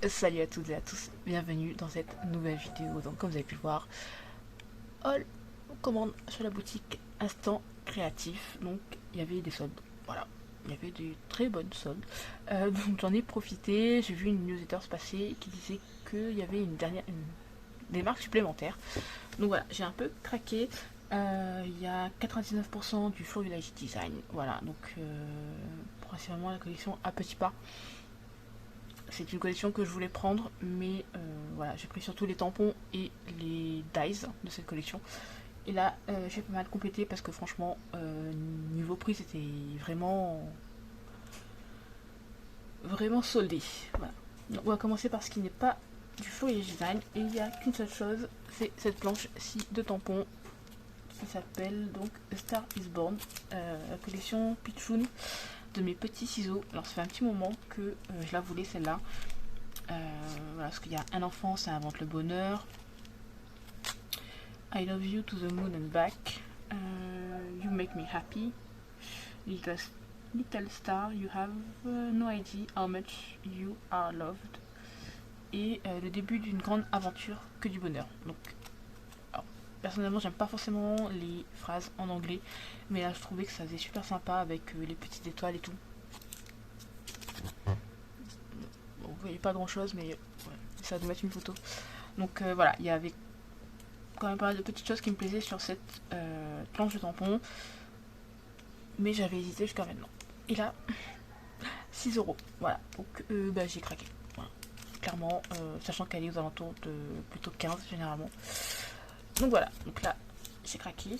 Salut à toutes et à tous, bienvenue dans cette nouvelle vidéo. Donc comme vous avez pu le voir, All commande sur la boutique Instant Créatif. Donc il y avait des soldes, voilà, il y avait des très bonnes soldes. Donc j'en ai profité, j'ai vu une newsletter se passer qui disait qu'il y avait des marques supplémentaires. Donc voilà, j'ai un peu craqué. Il y a 99% du Flow Village Design, voilà, donc principalement la collection à petits pas. C'est une collection que je voulais prendre, mais voilà, j'ai pris surtout les tampons et les dies de cette collection. Et là, j'ai pas mal complété parce que franchement, niveau prix, c'était vraiment soldé. Voilà. Donc, on va commencer par ce qui n'est pas du foliage design. Et il n'y a qu'une seule chose, c'est cette planche-ci de tampons qui s'appelle donc A Star is Born, la collection Pichoun de mes petits ciseaux. Alors ça fait un petit moment que je la voulais celle-là. Voilà, parce qu'il y a un enfant, ça invente le bonheur. I love you to the moon and back. You make me happy. Little star, you have no idea how much you are loved. Et le début d'une grande aventure que du bonheur. Donc, alors, personnellement, j'aime pas forcément les phrases en anglais, mais là, je trouvais que ça faisait super sympa avec les petites étoiles et tout. Bon, vous voyez pas grand chose, mais ouais, ça de mettre une photo. Donc voilà, il y avait quand même pas mal de petites choses qui me plaisaient sur cette planche de tampon, mais j'avais hésité jusqu'à maintenant. Et là, 6 €. Voilà, donc bah, j'ai craqué. Voilà. Clairement, sachant qu'elle est aux alentours de plutôt 15 généralement. Donc voilà, donc là, j'ai craqué.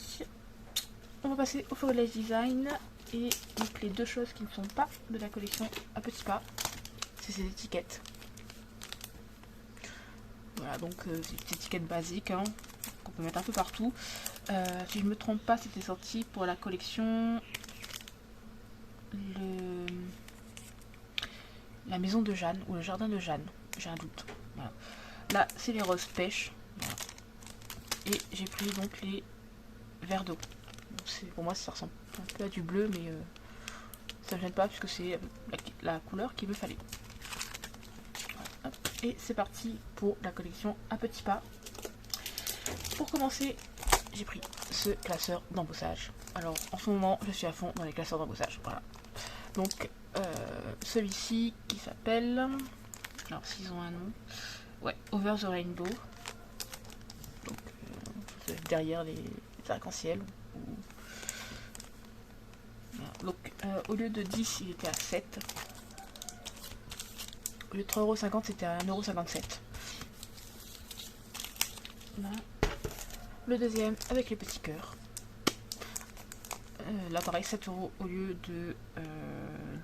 On va passer au Flow Design. Et donc les deux choses qui ne sont pas de la collection à petits pas, c'est ces étiquettes. Voilà, donc c'est des étiquettes basiques hein, qu'on peut mettre un peu partout. Si je me trompe pas, c'était sorti pour la collection la maison de Jeanne ou le jardin de Jeanne, j'ai un doute. Voilà. Là, c'est les roses pêche. Voilà. Et j'ai pris donc les verts d'eau. Pour moi, ça ressemble un peu à du bleu, mais ça ne gêne pas puisque c'est la couleur qu'il me fallait. Voilà. Et c'est parti pour la collection à petits pas. Pour commencer, j'ai pris ce classeur d'embossage. Alors en ce moment, je suis à fond dans les classeurs d'embossage. Voilà. Donc celui-ci qui s'appelle, alors s'ils ont un nom, ouais, Over the Rainbow. Donc derrière les arcs-en-ciel. Voilà. Donc au lieu de 10, il était à 7. Au lieu de 3,50 €, c'était à 1,57 €. Là. Le deuxième avec les petits cœurs. Là pareil 7 € au lieu de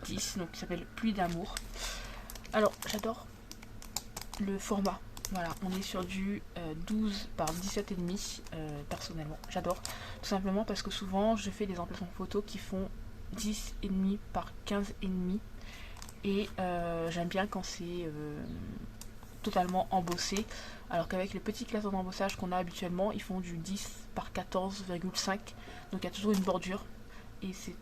10, donc il s'appelle Pluie d'amour. Alors j'adore le format, voilà, on est sur du 12 par 17,5 personnellement, j'adore, tout simplement parce que souvent je fais des emplacements photos qui font 10,5 par 15,5 et j'aime bien quand c'est totalement embossé, alors qu'avec les petits classeurs d'embossage qu'on a habituellement, ils font du 10 par 14,5, donc il y a toujours une bordure, et c'est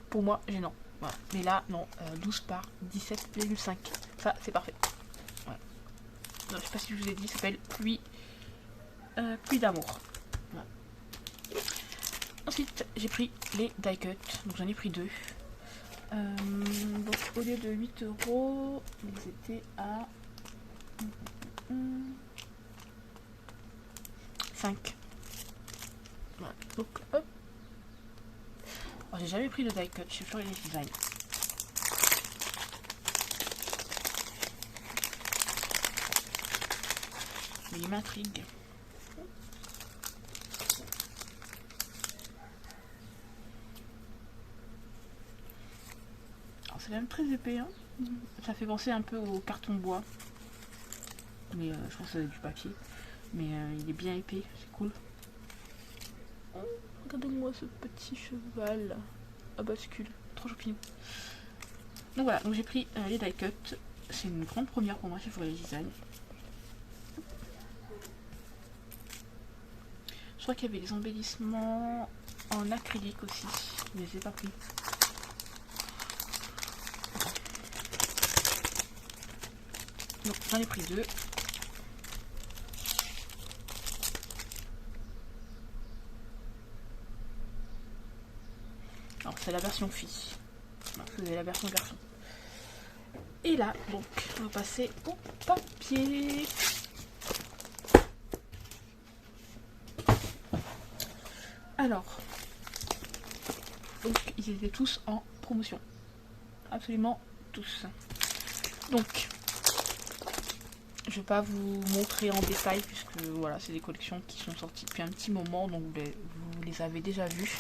pour moi gênant. Voilà. Mais là, non, 12 par 17,5, ça c'est parfait. Voilà. Donc, je sais pas si je vous ai dit, ça s'appelle Pluie d'amour. Voilà. Ensuite, j'ai pris les die cut, donc j'en ai pris deux. Donc au lieu de 8 €, ils étaient à 5. Voilà. Donc hop. Alors, j'ai jamais pris de die cut chez Flow Design. Mais il m'intrigue. Alors c'est quand même très épais, hein. Ça fait penser un peu au carton bois. Mais je pense que c'est du papier. Mais il est bien épais, c'est cool. Oh, regardez-moi ce petit cheval à bascule, trop champignon. Donc voilà, donc j'ai pris les die cut. C'est une grande première pour moi chez Flow Design. Je crois qu'il y avait des embellissements en acrylique aussi, je les ai pas pris. Donc j'en ai pris 2. Alors c'est la version fille. Vous avez la version garçon. Et là, donc, on va passer au papier. Alors, donc ils étaient tous en promotion. Absolument tous. Donc, je vais pas vous montrer en détail puisque voilà, c'est des collections qui sont sorties depuis un petit moment, donc vous les avez déjà vues.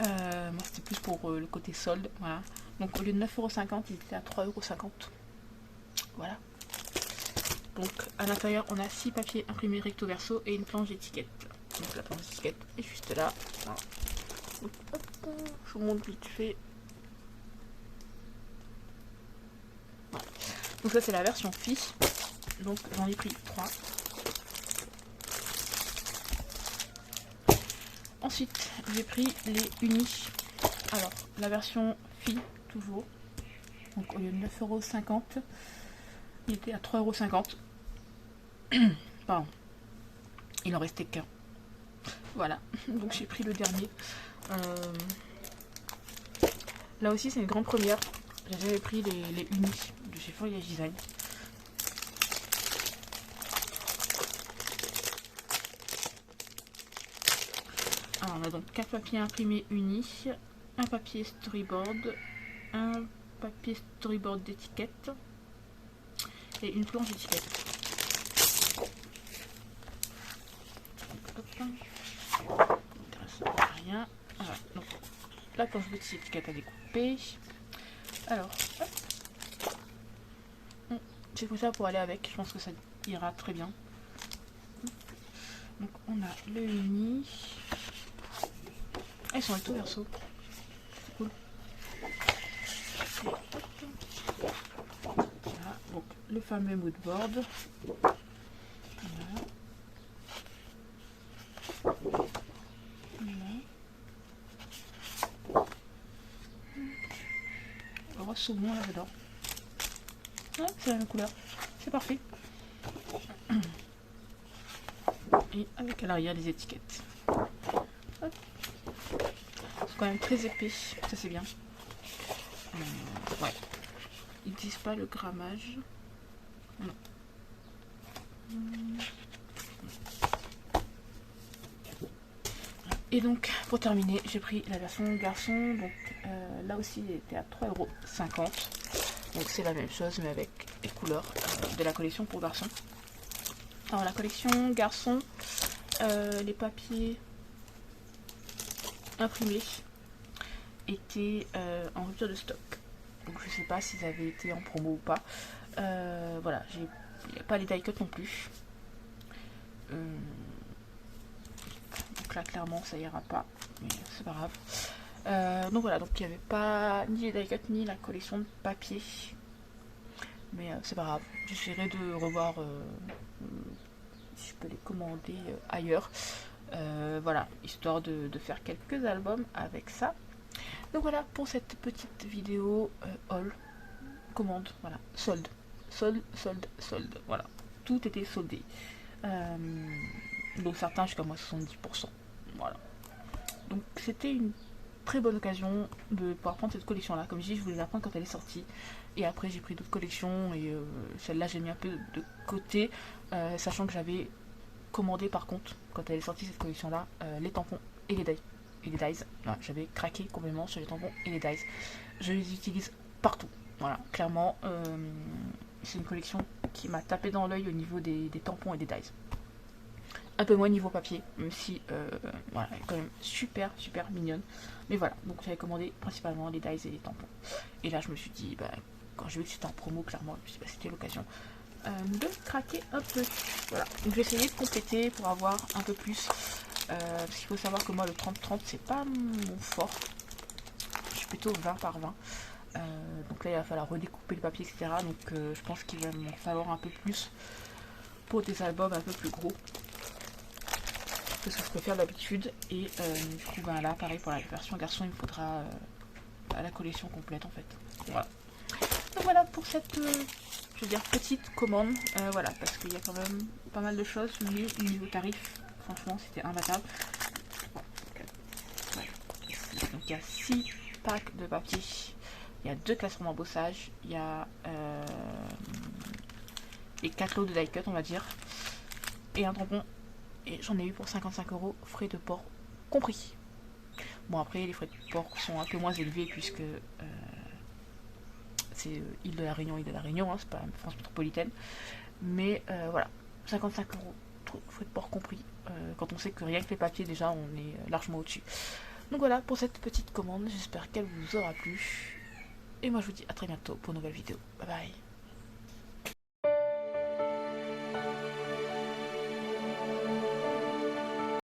Moi c'était plus pour le côté solde, voilà. Donc au lieu de 9,50€, il était à 3,50€. Voilà. Donc à l'intérieur, on a 6 papiers imprimés recto verso et une planche d'étiquette. Donc la planche d'étiquette est juste là. Voilà. Donc, hop, je vous montre vite fait. Voilà. Donc ça c'est la version fille. Donc j'en ai pris 3. Ensuite j'ai pris les unis. Alors la version fille toujours. Donc au lieu de 9,50€, il était à 3,50€. Pardon. Il en restait qu'un. Voilà. Donc j'ai pris le dernier. Là aussi c'est une grande première. J'avais pris les unis de chez Foliage Design. Alors on a donc 4 papiers imprimés unis, un papier storyboard, un papier storyboard d'étiquette et une planche d'étiquette. Rien. Voilà. Donc la planche d'étiquette à découper. Alors, j'ai pris ça pour aller avec. Je pense que ça ira très bien. Donc on a le uni. Elles sont recto verso. C'est cool. Voilà, donc le fameux moodboard. Voilà. Le rose saumon là, j'adore. Ouais, c'est la même couleur. C'est parfait. Et avec à l'arrière les étiquettes. Hop. C'est quand même très épais, ça c'est bien. Ouais. Ils disent pas le grammage. Non. Et donc pour terminer, j'ai pris la version garçon. Donc là aussi il était à 3,50€. Donc c'est la même chose mais avec les couleurs de la collection pour garçon. Alors la collection garçon, les papiers imprimés étaient en rupture de stock. Donc je sais pas s'ils avaient été en promo ou pas. Voilà, il n'y a pas les die cut non plus. Donc là clairement ça ira pas, mais c'est pas grave. Donc voilà, donc il n'y avait pas ni les die cut ni la collection de papier. Mais c'est pas grave, j'essaierai de revoir si je peux les commander ailleurs. Voilà, histoire de faire quelques albums avec ça. Donc voilà pour cette petite vidéo haul, commande, voilà, solde, voilà, tout était soldé. Donc certains jusqu'à moins 70%, voilà. Donc c'était une très bonne occasion de pouvoir prendre cette collection là. Comme je dis, je voulais la prendre quand elle est sortie et après j'ai pris d'autres collections et celle-là j'ai mis un peu de côté, sachant que j'avais commandé par contre quand elle est sortie cette collection là les tampons et les dies. Voilà, j'avais craqué complètement sur les tampons et les dies. Je les utilise partout. Voilà, clairement, c'est une collection qui m'a tapé dans l'œil au niveau des tampons et des dies. Un peu moins niveau papier, même si voilà, elle est quand même super mignonne. Mais voilà, donc j'avais commandé principalement les dies et les tampons. Et là je me suis dit, bah, quand j'ai vu que c'était en promo, clairement, je me suis dit, bah, c'était l'occasion de craquer un peu. Voilà, donc j'ai essayé de compléter pour avoir un peu plus. Parce qu'il faut savoir que moi le 30-30 c'est pas mon fort. Je suis plutôt 20 par 20. Donc là il va falloir redécouper le papier, etc. Donc je pense qu'il va m'en falloir un peu plus pour des albums un peu plus gros que ce que je peux faire d'habitude. Et du coup ben là pareil pour la version garçon il me faudra la collection complète en fait. Voilà. Donc voilà pour cette je veux dire petite commande, voilà, parce qu'il y a quand même pas mal de choses, mais niveau tarif, franchement, c'était imbattable. Bon, voilà. Donc il y a 6 packs de papier, il y a 2 classements d'embossage, il y a les 4 lots de die cut, on va dire, et un tampon, et j'en ai eu pour 55 €, frais de port compris. Bon, après, les frais de port sont un peu moins élevés puisque c'est île de la Réunion, hein, c'est pas France métropolitaine. Mais voilà, 55 €, frais de port compris. Quand on sait que rien que les papiers, déjà, on est largement au-dessus. Donc voilà pour cette petite commande, j'espère qu'elle vous aura plu. Et moi, je vous dis à très bientôt pour une nouvelle vidéo. Bye bye.